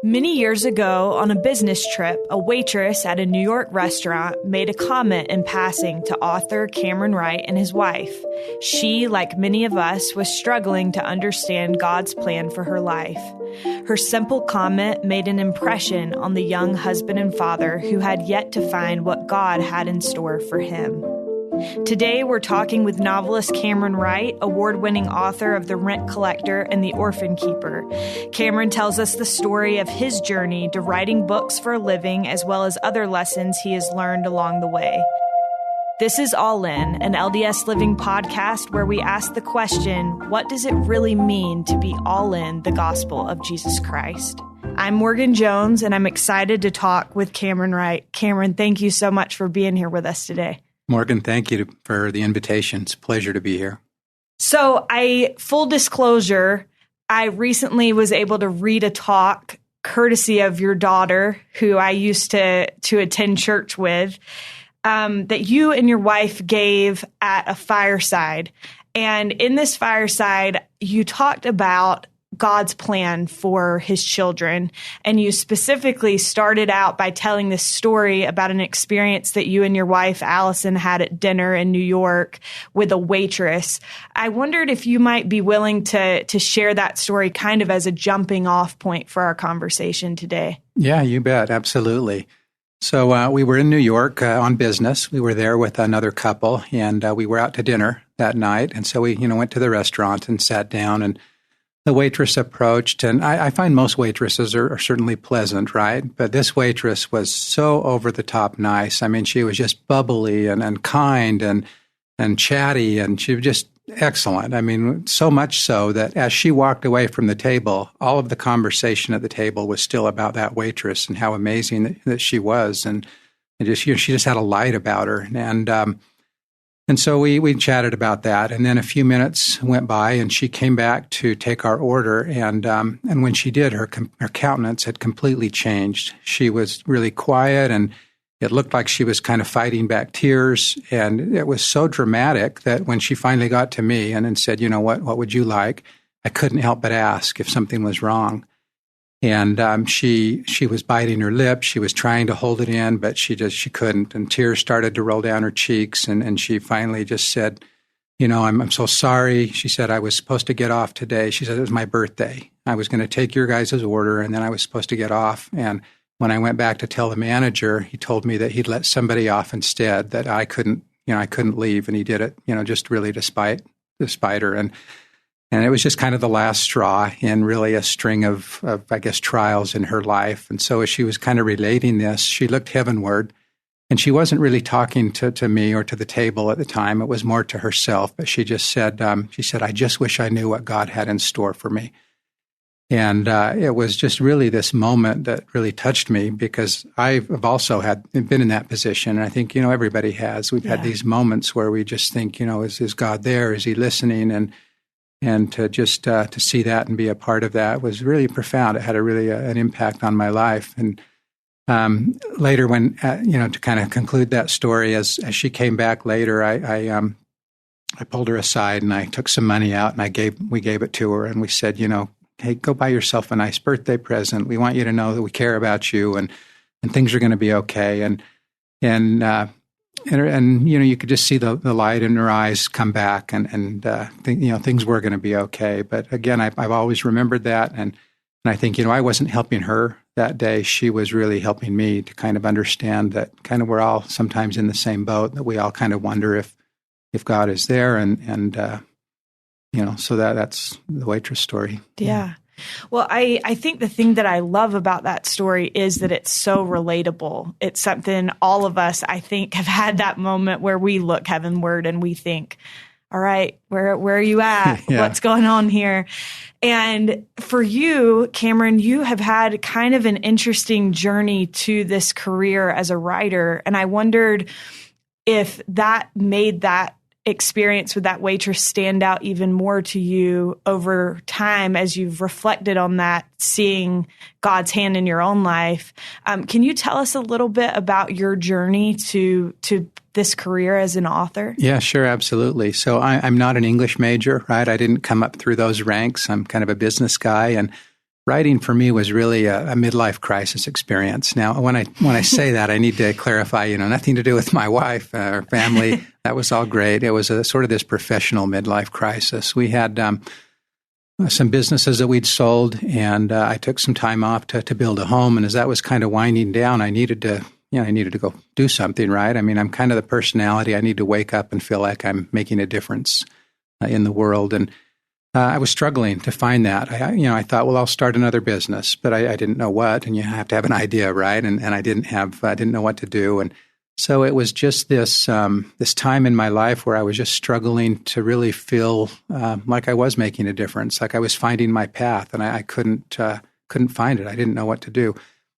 Many years ago, on a business trip, a waitress at a New York restaurant made a comment in passing to author Camron Wright and his wife. She, like many of us, was struggling to understand God's plan for her life. Her simple comment made an impression on the young husband and father who had yet to find what God had in store for him. Today, we're talking with novelist Camron Wright, award-winning author of The Rent Collector and The Orphan Keeper. Camron tells us the story of his journey to writing books for a living, as well as other lessons he has learned along the way. This is All In, an LDS Living podcast where we ask the question, what does it really mean to be all in the gospel of Jesus Christ? I'm Morgan Jones, and I'm excited to talk with Camron Wright. Camron, thank you so much for being here with us today. Morgan, thank you for the invitation. It's a pleasure to be here. So full disclosure, I recently was able to read a talk courtesy of your daughter, who I used to attend church with, that you and your wife gave at a fireside. And in this fireside, you talked about God's plan for his children. And you specifically started out by telling this story about an experience that you and your wife, Allison, had at dinner in New York with a waitress. I wondered if you might be willing to share that story kind of as a jumping off point for our conversation today. Yeah, you bet. Absolutely. So we were in New York on business. We were there with another couple, and we were out to dinner that night. And so we, went to the restaurant and sat down, and the waitress approached, and I find most waitresses are certainly pleasant, right? But this waitress was so over-the-top nice. I mean, she was just bubbly and kind and chatty, and she was just excellent. I mean, so much so that as she walked away from the table, all of the conversation at the table was still about that waitress and how amazing that she was. And she just had a light about her. And so we chatted about that, and then a few minutes went by, and she came back to take our order, and when she did, her countenance had completely changed. She was really quiet, and it looked like she was kind of fighting back tears, and it was so dramatic that when she finally got to me and then said, what would you like? I couldn't help but ask if something was wrong. And she was biting her lip. She was trying to hold it in, but she couldn't. And tears started to roll down her cheeks. And she finally just said, I'm so sorry. She said, I was supposed to get off today. She said, it was my birthday. I was going to take your guys' order, and then I was supposed to get off. And when I went back to tell the manager, he told me that he'd let somebody off instead, that I couldn't leave. And he did it, just really despite her. And it was just kind of the last straw in really a string of trials in her life. And so as she was kind of relating this, she looked heavenward, and she wasn't really talking to me or to the table at the time. It was more to herself. But she just said, I just wish I knew what God had in store for me. And it was just really this moment that really touched me, because I've also been in that position. And I think, everybody has. We've had these moments where we just think, is God there? Is he listening? And to just to see that and be a part of that was really profound. It had an impact on my life. And later, when to kind of conclude that story, as she came back later, I pulled her aside and I took some money out and we gave it to her, and we said, hey, go buy yourself a nice birthday present. We want you to know that we care about you, and things are going to be okay. And you could just see the light in her eyes come back, and things were going to be okay. But again, I've always remembered that, and I think I wasn't helping her that day. She was really helping me to kind of understand that kind of we're all sometimes in the same boat, that we all kind of wonder if God is there, and so that's the waitress story. Yeah. Well, I think the thing that I love about that story is that it's so relatable. It's something all of us, I think, have had that moment where we look heavenward and we think, all right, where are you at? Yeah. What's going on here? And for you, Camron, you have had kind of an interesting journey to this career as a writer. And I wondered if that made that experience with that waitress stand out even more to you over time as you've reflected on that, seeing God's hand in your own life. Can you tell us a little bit about your journey to this career as an author? Yeah, sure, absolutely. So I'm not an English major, right? I didn't come up through those ranks. I'm kind of a business guy, and writing for me was really a midlife crisis experience. Now, when I say that, I need to clarify, nothing to do with my wife or family. That was all great. It was a sort of this professional midlife crisis. We had some businesses that we'd sold, and I took some time off to build a home. And as that was kind of winding down, I needed to go do something, right? I mean, I'm kind of the personality. I need to wake up and feel like I'm making a difference in the world. And I was struggling to find that. I thought, well, I'll start another business, but I didn't know what, and you have to have an idea, right? And I didn't know what to do. And so it was just this time in my life where I was just struggling to really feel like I was making a difference, like I was finding my path, and I couldn't find it. I didn't know what to do.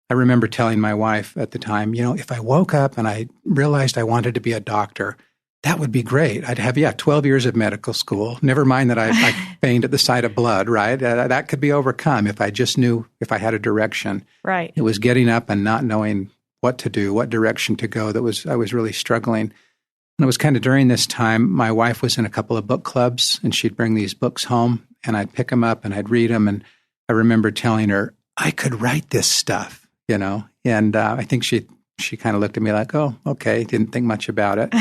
I remember telling my wife at the time, if I woke up and I realized I wanted to be a doctor, that would be great. I'd have, 12 years of medical school. Never mind that I faint at the sight of blood, right? That could be overcome if I just knew, if I had a direction. Right. It was getting up and not knowing what to do, what direction to go. I was really struggling. And it was kind of during this time, my wife was in a couple of book clubs, and she'd bring these books home, and I'd pick them up and I'd read them. And I remember telling her, I could write this stuff, and I think she kind of looked at me like, oh, okay, didn't think much about it.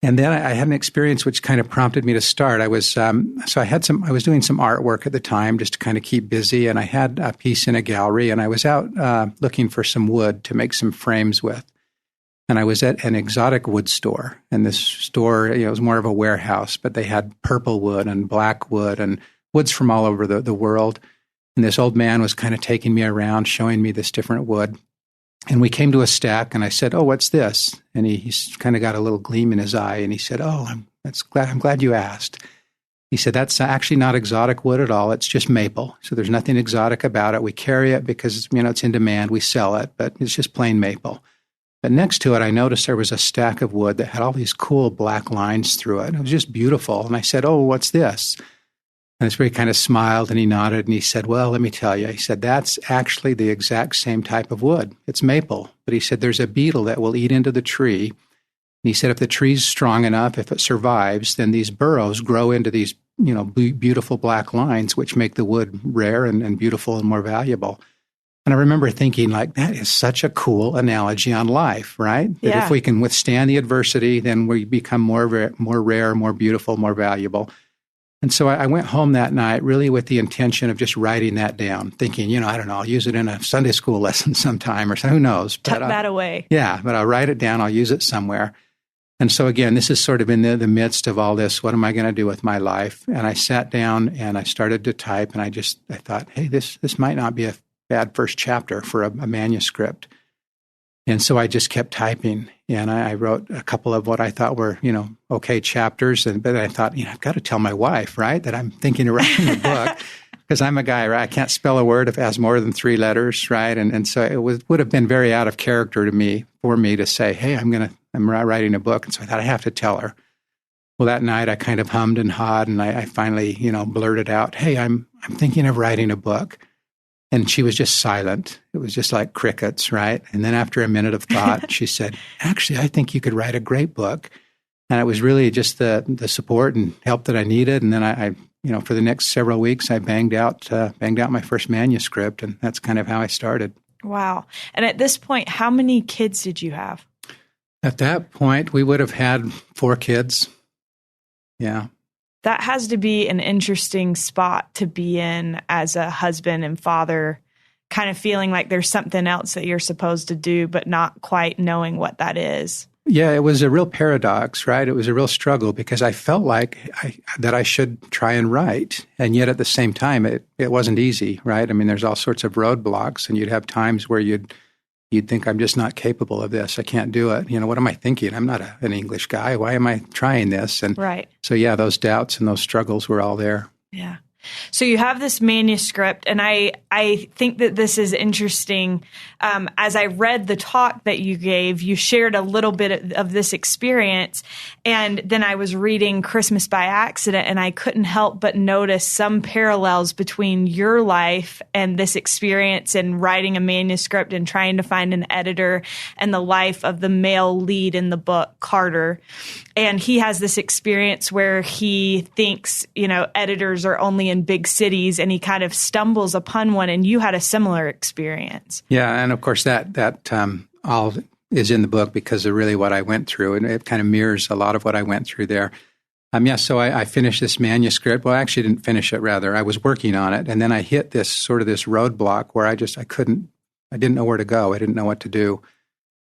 And then I had an experience which kind of prompted me to start. I was doing some artwork at the time just to kind of keep busy, and I had a piece in a gallery, and I was out looking for some wood to make some frames with. And I was at an exotic wood store, and this store, it was more of a warehouse, but they had purple wood and black wood and woods from all over the world. And this old man was kind of taking me around, showing me this different wood. And we came to a stack, and I said, oh, what's this? And he's kind of got a little gleam in his eye, and he said, oh, I'm glad you asked. He said, that's actually not exotic wood at all. It's just maple. So there's nothing exotic about it. We carry it because, it's in demand. We sell it, but it's just plain maple. But next to it, I noticed there was a stack of wood that had all these cool black lines through it. It was just beautiful. And I said, oh, what's this? And he kind of smiled, and he nodded, and he said, well, let me tell you. He said, that's actually the exact same type of wood. It's maple. But he said, there's a beetle that will eat into the tree. And he said, if the tree's strong enough, if it survives, then these burrows grow into these, beautiful black lines, which make the wood rare and beautiful and more valuable. And I remember thinking, that is such a cool analogy on life, right? That if we can withstand the adversity, then we become more rare, more beautiful, more valuable. And so I went home that night really with the intention of just writing that down, thinking, I don't know, I'll use it in a Sunday school lesson sometime or who knows. Tuck that away. Yeah, but I'll write it down. I'll use it somewhere. And so again, this is sort of in the midst of all this. What am I going to do with my life? And I sat down and I started to type, and I thought, hey, this might not be a bad first chapter for a manuscript. And so I just kept typing, and I wrote a couple of what I thought were, okay chapters. But I thought, I've got to tell my wife, right, that I'm thinking of writing a book, because I'm a guy, right? I can't spell a word if it has more than 3 letters, right? And so it would have been very out of character for me to say, hey, I'm writing a book. And so I thought I have to tell her. Well, that night I kind of hummed and hawed, and I finally, blurted out, hey, I'm thinking of writing a book. And she was just silent. It was just like crickets, right? And then after a minute of thought, she said, actually, I think you could write a great book. And it was really just the support and help that I needed. And then I for the next several weeks, I banged out my first manuscript. And that's kind of how I started. Wow. And at this point, how many kids did you have? At that point, we would have had 4 kids. Yeah. That has to be an interesting spot to be in as a husband and father, kind of feeling like there's something else that you're supposed to do, but not quite knowing what that is. Yeah, it was a real paradox, right? It was a real struggle because I felt like that I should try and write. And yet at the same time, it wasn't easy, right? I mean, there's all sorts of roadblocks, and you'd have times where you'd think, I'm just not capable of this. I can't do it. What am I thinking? I'm not an English guy. Why am I trying this? And right. So, those doubts and those struggles were all there. Yeah. So you have this manuscript, and I think that this is interesting. As I read the talk that you gave, you shared a little bit of this experience, and then I was reading Christmas by Accident, and I couldn't help but notice some parallels between your life and this experience in writing a manuscript and trying to find an editor, and the life of the male lead in the book, Carter. And he has this experience where he thinks, editors are only in big cities, and he kind of stumbles upon one, and you had a similar experience. Yeah, and of course that all is in the book because of really what I went through, and it kind of mirrors a lot of what I went through there. So I finished this manuscript. Well, I actually didn't finish it, rather. I was working on it, and then I hit this roadblock where I didn't know where to go. I didn't know what to do.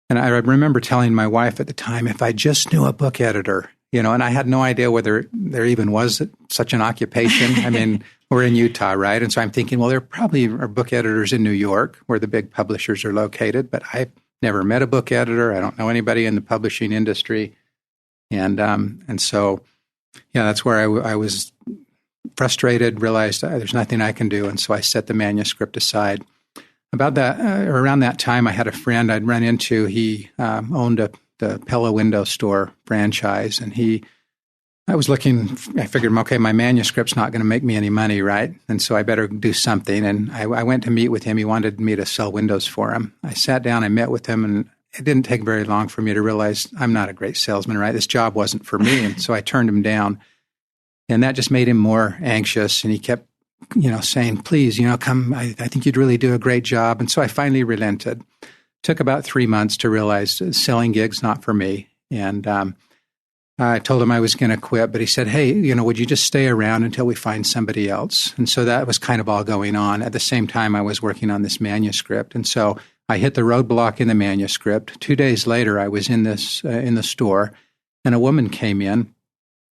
And I remember telling my wife at the time, if I just knew a book editor, and I had no idea whether there even was such an occupation. I mean, we're in Utah, right? And so I'm thinking, well, there probably are book editors in New York where the big publishers are located, but I've never met a book editor. I don't know anybody in the publishing industry. And so, that's where I was frustrated, realized there's nothing I can do. And so I set the manuscript aside. Around that time, I had a friend I'd run into. He owned the Pella Window Store franchise, and I was looking. I figured, okay, my manuscript's not going to make me any money, right? And so I better do something. And I went to meet with him. He wanted me to sell windows for him. I sat down, I met with him, and it didn't take very long for me to realize I'm not a great salesman, right? This job wasn't for me, and so I turned him down. And that just made him more anxious, and he kept saying, please, come, I think you'd really do a great job. And so I finally relented. Took about 3 months to realize selling gigs, not for me. And I told him I was going to quit, but he said, hey, would you just stay around until we find somebody else? And so that was kind of all going on. At the same time, I was working on this manuscript. And so I hit the roadblock in the manuscript. 2 days later, I was in the store, and a woman came in.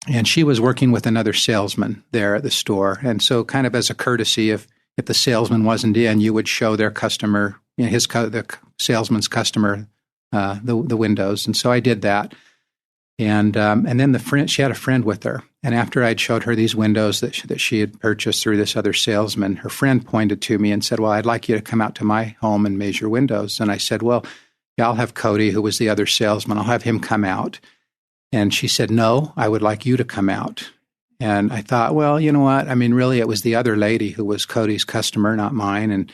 And she was working with another salesman there at the store. And so kind of as a courtesy, if the salesman wasn't in, you would show their customer, the salesman's customer, the windows. And so I did that. And then she had a friend with her. And after I'd showed her these windows that she had purchased through this other salesman, her friend pointed to me and said, well, I'd like you to come out to my home and measure windows. And I said, well, yeah, I'll have Cody, who was the other salesman, I'll have him come out. And she said, no, I would like you to come out. And I thought, well, you know what? I mean, really, it was the other lady who was Cody's customer, not mine.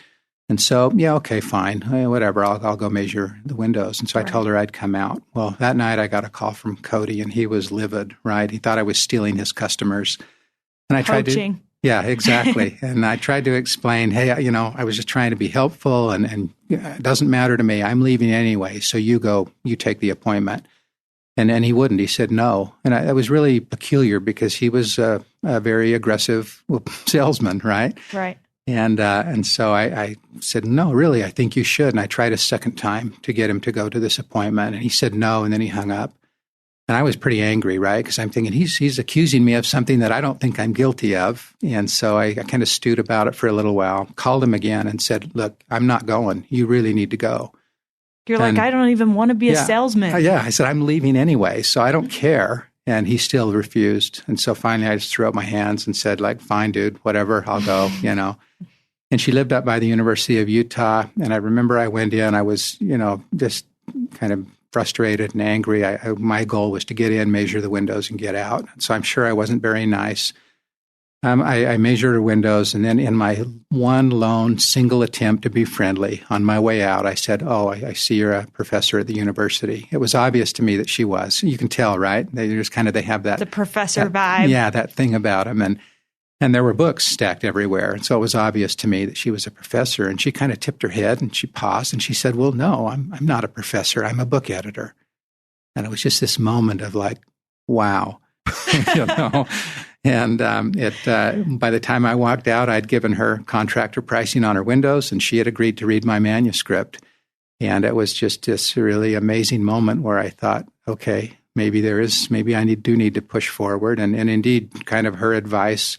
And so, yeah, okay, fine. Whatever, I'll go measure the windows. And so I told her I'd come out. Well, that night I got a call from Cody, and he was livid, right? He thought I was stealing his customers. And I tried to... Yeah, exactly. And I tried to explain, hey, I was just trying to be helpful, and it doesn't matter to me. I'm leaving anyway, so you take the appointment. And he wouldn't. He said no. And it was really peculiar because he was a very aggressive salesman, right? Right. And so I said, no, really, I think you should. And I tried a second time to get him to go to this appointment. And he said no, and then he hung up. And I was pretty angry, right? Because I'm thinking he's accusing me of something that I don't think I'm guilty of. And so I kind of stewed about it for a little while, called him again and said, look, I'm not going. You really need to go. You're like, I don't even want to be a salesman. Yeah, I said, I'm leaving anyway, so I don't care. And he still refused. And so finally I just threw up my hands and said, like, fine, dude, whatever, I'll go, And she lived up by the University of Utah. And I remember I went in, I was, just kind of frustrated and angry. My goal was to get in, measure the windows, and get out. So I'm sure I wasn't very nice. I measured her windows, and then in my one lone single attempt to be friendly on my way out, I said, oh, I see you're a professor at the university. It was obvious to me that she was. You can tell, right? They have that. The professor vibe. Yeah, that thing about them. And there were books stacked everywhere. And so it was obvious to me that she was a professor. And she kind of tipped her head and she paused and she said, well, no, I'm not a professor. I'm a book editor. And it was just this moment of like, wow, And by the time I walked out, I'd given her contractor pricing on her windows, and she had agreed to read my manuscript. And it was just this really amazing moment where I thought, okay, maybe I do need to push forward. And indeed, kind of her advice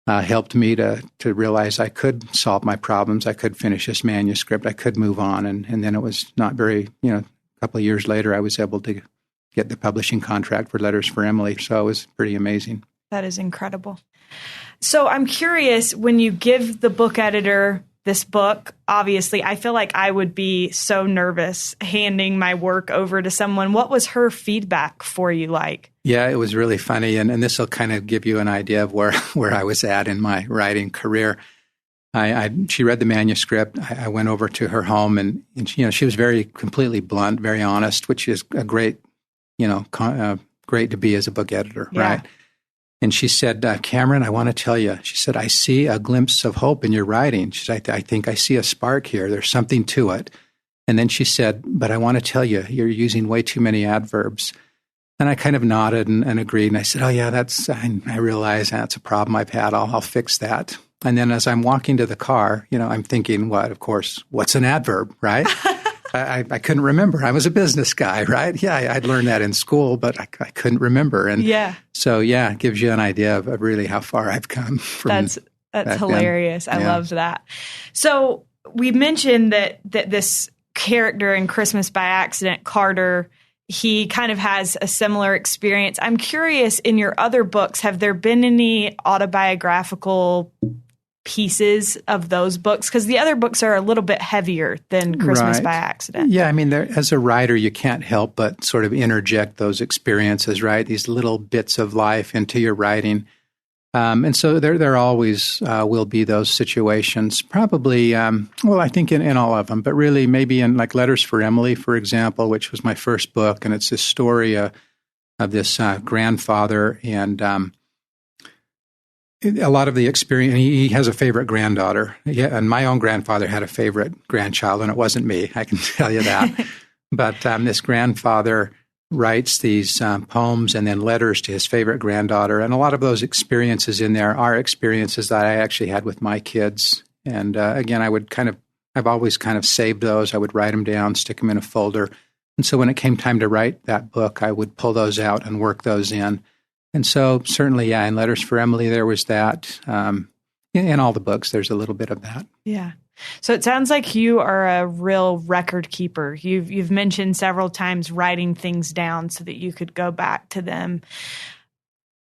helped me to realize I could solve my problems. I could finish this manuscript. I could move on. And then it was not very, a couple of years later, I was able to get the publishing contract for Letters for Emily. So it was pretty amazing. That is incredible. So I'm curious, when you give the book editor this book, obviously, I feel like I would be so nervous handing my work over to someone. What was her feedback for you like? Yeah, it was really funny. And this will kind of give you an idea of where I was at in my writing career. She read the manuscript. I went over to her home, and she was very completely blunt, very honest, which is a great, great to be as a book editor, yeah. Right? And she said, Cameron, I want to tell you, she said, I see a glimpse of hope in your writing. She said, I think I see a spark here. There's something to it. And then she said, but I want to tell you, you're using way too many adverbs. And I kind of nodded and agreed. And I said, oh, yeah, I realize that's a problem I've had. I'll fix that. And then as I'm walking to the car, I'm thinking, what's an adverb, right? I couldn't remember. I was a business guy, right? Yeah, I'd learned that in school, but I couldn't remember. And so, it gives you an idea of really how far I've come from That's hilarious. I love that. So we mentioned that this character in Christmas by Accident, Carter, he kind of has a similar experience. I'm curious, in your other books, have there been any autobiographical pieces of those books? Because the other books are a little bit heavier than Christmas by Accident. Yeah, I mean, as a writer, you can't help but sort of interject those experiences, right? These little bits of life into your writing. And so there always will be those situations, probably, I think in all of them, but really maybe in like Letters for Emily, for example, which was my first book. And it's this story of this grandfather and a lot of the experience. He has a favorite granddaughter. Yeah, and my own grandfather had a favorite grandchild, and it wasn't me, I can tell you that. But this grandfather writes these poems and then letters to his favorite granddaughter. And a lot of those experiences in there are experiences that I actually had with my kids. And again, I've always kind of saved those. I would write them down, stick them in a folder. And so when it came time to write that book, I would pull those out and work those in. And so certainly, in Letters for Emily, there was that. In all the books, there's a little bit of that. Yeah. So it sounds like you are a real record keeper. You've mentioned several times writing things down so that you could go back to them.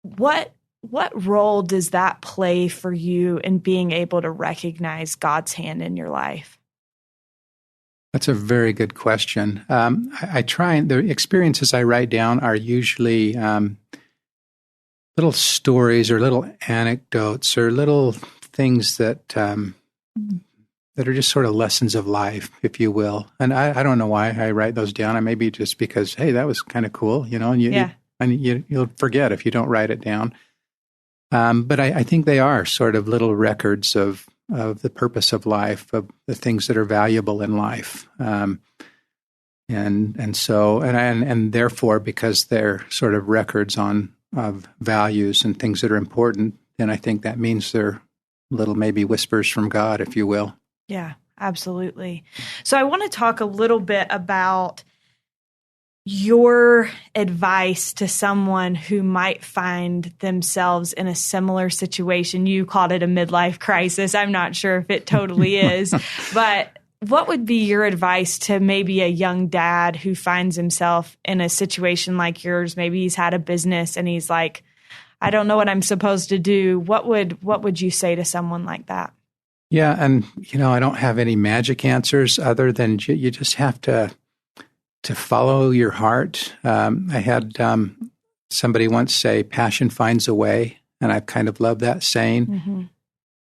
What role does that play for you in being able to recognize God's hand in your life? That's a very good question. I try, and the experiences I write down are usually little stories or little anecdotes or little things that are just sort of lessons of life, if you will. And I don't know why I write those down. Maybe just because, hey, that was kind of cool, and you'll forget if you don't write it down. But I think they are sort of little records of the purpose of life, of the things that are valuable in life. And so therefore, because they're sort of records of values and things that are important, then I think that means they're little maybe whispers from God, if you will. Yeah, absolutely. So I want to talk a little bit about your advice to someone who might find themselves in a similar situation. You called it a midlife crisis. I'm not sure if it totally is, but what would be your advice to maybe a young dad who finds himself in a situation like yours? Maybe he's had a business and he's like, I don't know what I'm supposed to do. What would you say to someone like that? Yeah, and I don't have any magic answers other than you just have to follow your heart. I had somebody once say, "Passion finds a way," and I kind of love that saying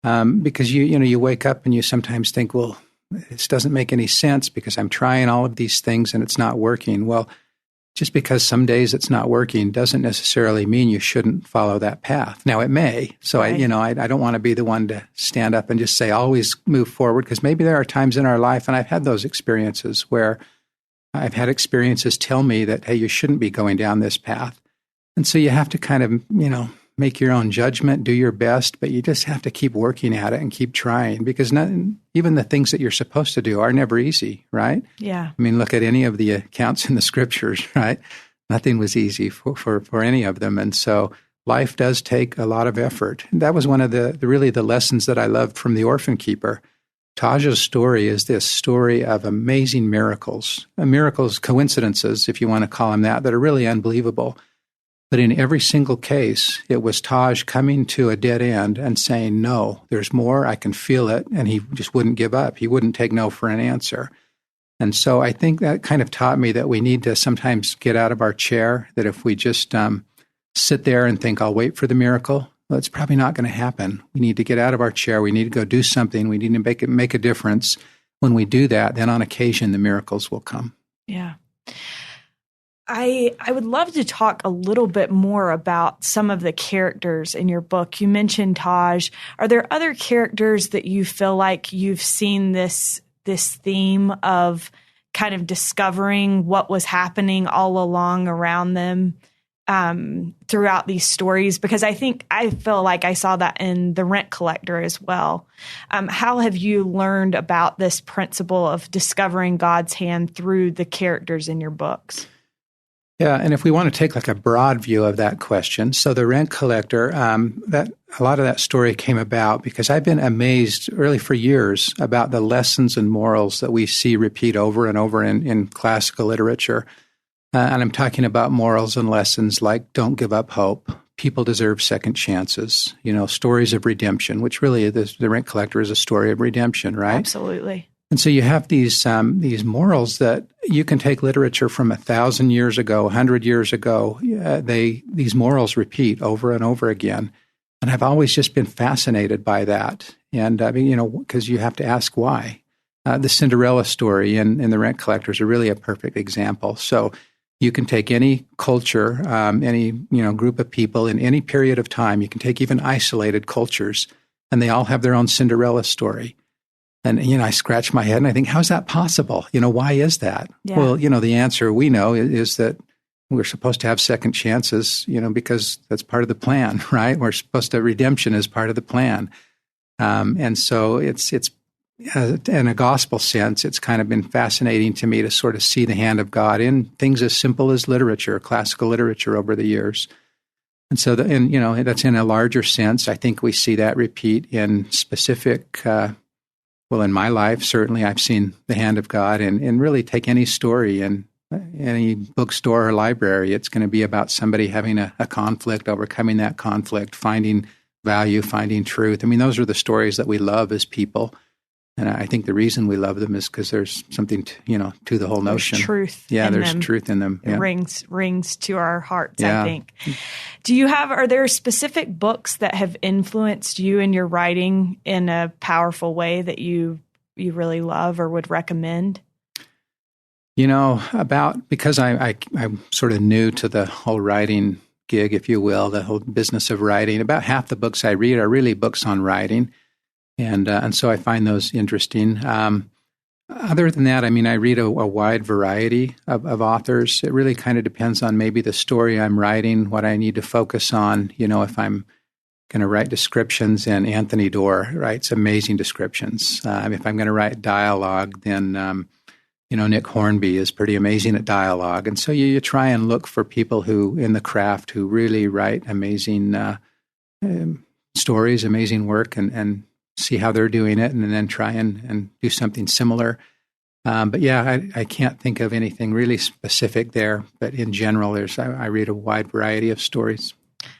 because you wake up and you sometimes think, well, this doesn't make any sense because I'm trying all of these things and it's not working. Well, just because some days it's not working doesn't necessarily mean you shouldn't follow that path. Now, it may. So, right. I don't want to be the one to stand up and just say, always move forward, because maybe there are times in our life, and I've had those experiences where I've had experiences tell me that, hey, you shouldn't be going down this path. And so you have to kind of, make your own judgment, do your best, but you just have to keep working at it and keep trying, because even the things that you're supposed to do are never easy, right? Yeah. I mean, look at any of the accounts in the scriptures, right? Nothing was easy for any of them. And so life does take a lot of effort. And that was one of the lessons that I loved from the Orphan Keeper. Taja's story is this story of amazing miracles, coincidences, if you want to call them that are really unbelievable. But in every single case, it was Taj coming to a dead end and saying, no, there's more, I can feel it. And he just wouldn't give up. He wouldn't take no for an answer. And so I think that kind of taught me that we need to sometimes get out of our chair, that if we just sit there and think, I'll wait for the miracle, well, it's probably not going to happen. We need to get out of our chair. We need to go do something. We need to make a difference. When we do that, then on occasion, the miracles will come. Yeah. I would love to talk a little bit more about some of the characters in your book. You mentioned Taj. Are there other characters that you feel like you've seen this theme of kind of discovering what was happening all along around them throughout these stories? Because I feel like I saw that in The Rent Collector as well. How have you learned about this principle of discovering God's hand through the characters in your books? Yeah, and if we want to take like a broad view of that question, so The Rent Collector, that a lot of that story came about because I've been amazed really for years about the lessons and morals that we see repeat over and over in classical literature. And I'm talking about morals and lessons like don't give up hope, people deserve second chances, stories of redemption, which really The Rent Collector is a story of redemption, right? Absolutely. And so you have these morals that you can take literature from 1,000 years ago, 100 years ago. These morals repeat over and over again. And I've always just been fascinated by that. And, because you have to ask why. The Cinderella story in The Rent Collector is really a perfect example. So you can take any culture, any group of people in any period of time. You can take even isolated cultures, and they all have their own Cinderella story. And, I scratch my head and I think, how is that possible? Why is that? Yeah. Well, the answer we know is that we're supposed to have second chances, because that's part of the plan, right? Redemption is part of the plan. And so it's in a gospel sense, it's kind of been fascinating to me to sort of see the hand of God in things as simple as literature, classical literature over the years. And so, that's in a larger sense. I think we see that repeat in specific in my life, certainly I've seen the hand of God and really take any story in any bookstore or library. It's going to be about somebody having a conflict, overcoming that conflict, finding value, finding truth. I mean, those are the stories that we love as people. And I think the reason we love them is because there's something, to the whole notion. There's truth. Yeah, there's them. truth in them. Yeah. It rings to our hearts, yeah. I think. Are there specific books that have influenced you in your writing in a powerful way that you really love or would recommend? Because I'm sort of new to the whole writing gig, if you will, the whole business of writing, about half the books I read are really books on writing. And so I find those interesting. Other than that, I read a wide variety of authors. It really kind of depends on maybe the story I'm writing, what I need to focus on. If I'm going to write descriptions, and Anthony Doerr writes amazing descriptions. If I'm going to write dialogue, then, Nick Hornby is pretty amazing at dialogue. And so you try and look for people who, in the craft, who really write amazing stories, amazing work, and see how they're doing it, and then try and do something similar. But yeah, I can't think of anything really specific there. But in general, I read a wide variety of stories.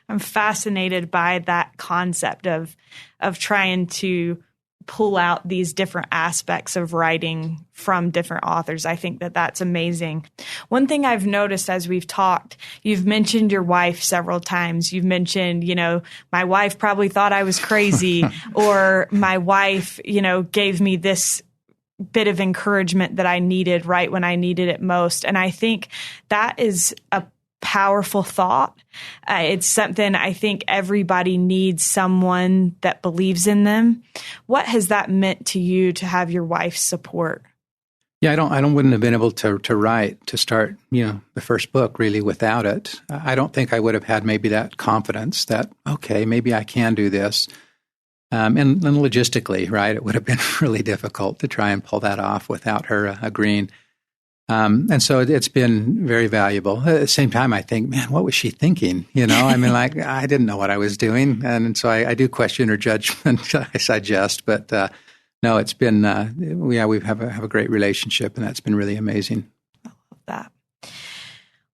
I'm fascinated by that concept of trying to pull out these different aspects of writing from different authors. I think that that's amazing. One thing I've noticed as we've talked, you've mentioned your wife several times. You've mentioned, my wife probably thought I was crazy, or my wife, gave me this bit of encouragement that I needed right when I needed it most. And I think that is a powerful thought. It's something I think everybody needs, someone that believes in them. What has that meant to you to have your wife's support? Yeah, I wouldn't have been able to write, to start, the first book really without it. I don't think I would have had maybe that confidence that, okay, maybe I can do this. And logistically, right, it would have been really difficult to try and pull that off without her agreeing. And so it's been very valuable. At the same time, I think, man, what was she thinking? I didn't know what I was doing. And so I do question her judgment, I suggest. But no, it's been, we have a great relationship, and that's been really amazing. I love that.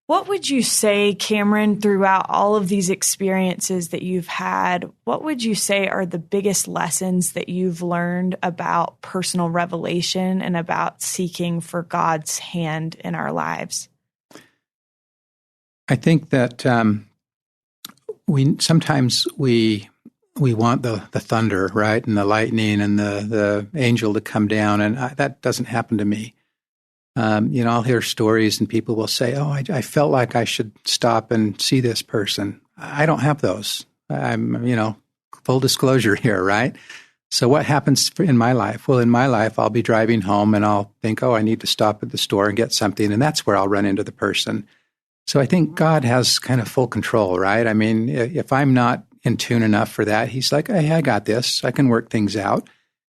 What would you say, Camron, throughout all of these experiences that you've had, what would you say are the biggest lessons that you've learned about personal revelation and about seeking for God's hand in our lives? I think that we sometimes want the thunder, right, and the lightning and the angel to come down, and that doesn't happen to me. I'll hear stories and people will say, oh, I felt like I should stop and see this person. I don't have those. I'm, full disclosure here, right? So what happens in my life? Well, in my life, I'll be driving home and I'll think, oh, I need to stop at the store and get something. And that's where I'll run into the person. So I think God has kind of full control, right? I mean, if I'm not in tune enough for that, he's like, hey, I got this. I can work things out.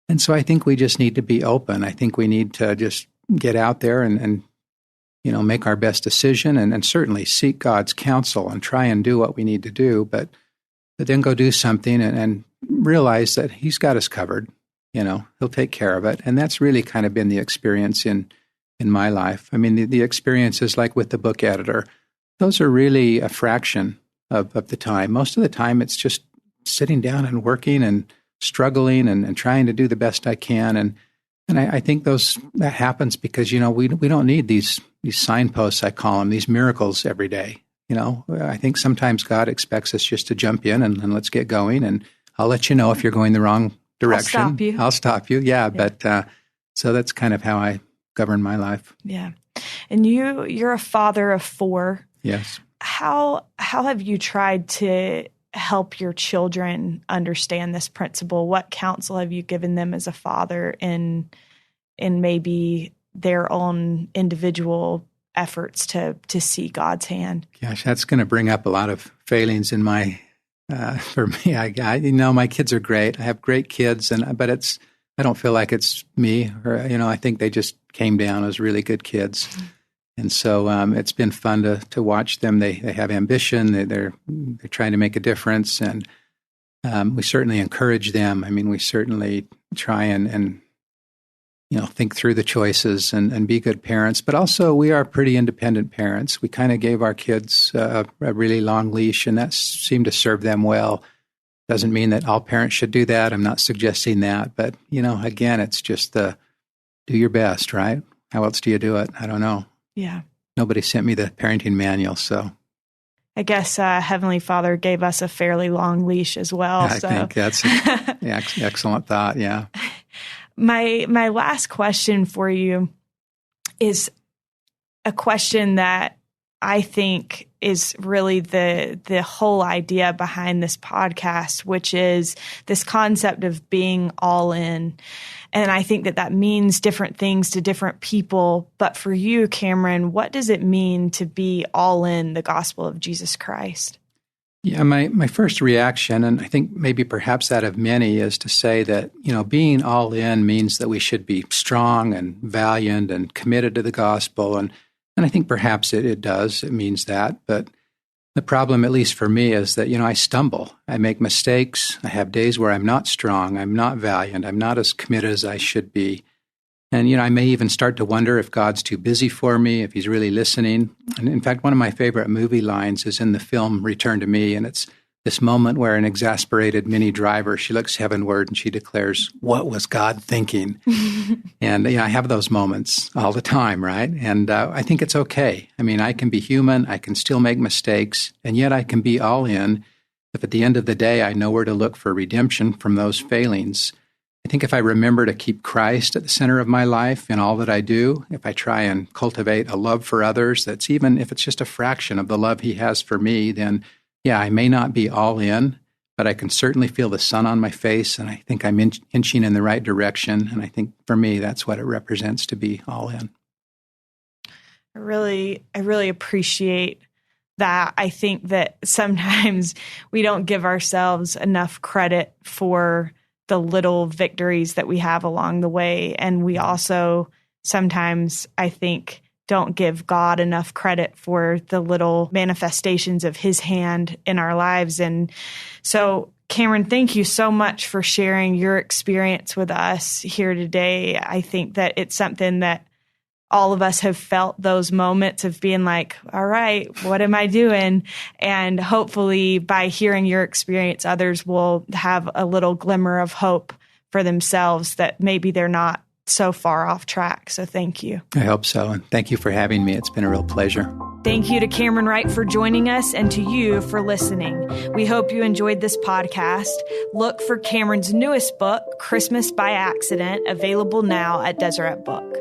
And so I think we just need to be open. I think we need to just get out there and make our best decision and certainly seek God's counsel and try and do what we need to do, but then go do something and realize that he's got us covered. He'll take care of it. And that's really kind of been the experience in my life. I mean, the experiences like with the book editor, those are really a fraction of the time. Most of the time, it's just sitting down and working and struggling and trying to do the best I can. And I think that happens because, we don't need these signposts, I call them, these miracles every day. I think sometimes God expects us just to jump in and let's get going. And I'll let you know if you're going the wrong direction. I'll stop you. Yeah. But so that's kind of how I govern my life. Yeah. And you're a father of 4. Yes. How have you tried to help your children understand this principle? What counsel have you given them as a father in maybe their own individual efforts to see God's hand? Gosh, that's going to bring up a lot of failings in my for me. My kids are great. I have great kids, but I don't feel like it's me, or I think they just came down as really good kids. Mm-hmm. And so it's been fun to watch them. They have ambition. They're trying to make a difference, and we certainly encourage them. I mean, we certainly try and think through the choices and be good parents. But also, we are pretty independent parents. We kind of gave our kids a really long leash, and that seemed to serve them well. Doesn't mean that all parents should do that. I'm not suggesting that. But, again, it's just do your best, right? How else do you do it? I don't know. Yeah. Nobody sent me the parenting manual, so. I guess Heavenly Father gave us a fairly long leash as well. I think that's an excellent thought, yeah. My last question for you is a question that I think is really the whole idea behind this podcast, which is this concept of being all in. And I think that means different things to different people. But for you, Camron, what does it mean to be all in the gospel of Jesus Christ? Yeah, my first reaction, and I think maybe perhaps that of many, is to say that, being all in means that we should be strong and valiant and committed to the gospel. And I think perhaps it does. It means that. But the problem, at least for me, is that, I stumble. I make mistakes. I have days where I'm not strong. I'm not valiant. I'm not as committed as I should be. And, I may even start to wonder if God's too busy for me, if he's really listening. And in fact, one of my favorite movie lines is in the film Return to Me. And it's this moment where an exasperated Minnie Driver, she looks heavenward and she declares, "What was God thinking?" And, I have those moments all the time, right? And I think it's okay. I mean, I can be human. I can still make mistakes. And yet I can be all in if at the end of the day I know where to look for redemption from those failings. I think if I remember to keep Christ at the center of my life in all that I do, if I try and cultivate a love for others that's even if it's just a fraction of the love he has for me, then, yeah, I may not be all in, but I can certainly feel the sun on my face, and I think I'm inching in the right direction. And I think for me, that's what it represents to be all in. I really appreciate that. I think that sometimes we don't give ourselves enough credit for the little victories that we have along the way. And we also sometimes, I think, don't give God enough credit for the little manifestations of his hand in our lives. And so, Camron, thank you so much for sharing your experience with us here today. I think that it's something that all of us have felt, those moments of being like, all right, what am I doing? And hopefully by hearing your experience, others will have a little glimmer of hope for themselves that maybe they're not so far off track. So thank you. I hope so. And thank you for having me. It's been a real pleasure. Thank you to Camron Wright for joining us and to you for listening. We hope you enjoyed this podcast. Look for Cameron's newest book, Christmas by Accident, available now at Deseret Book.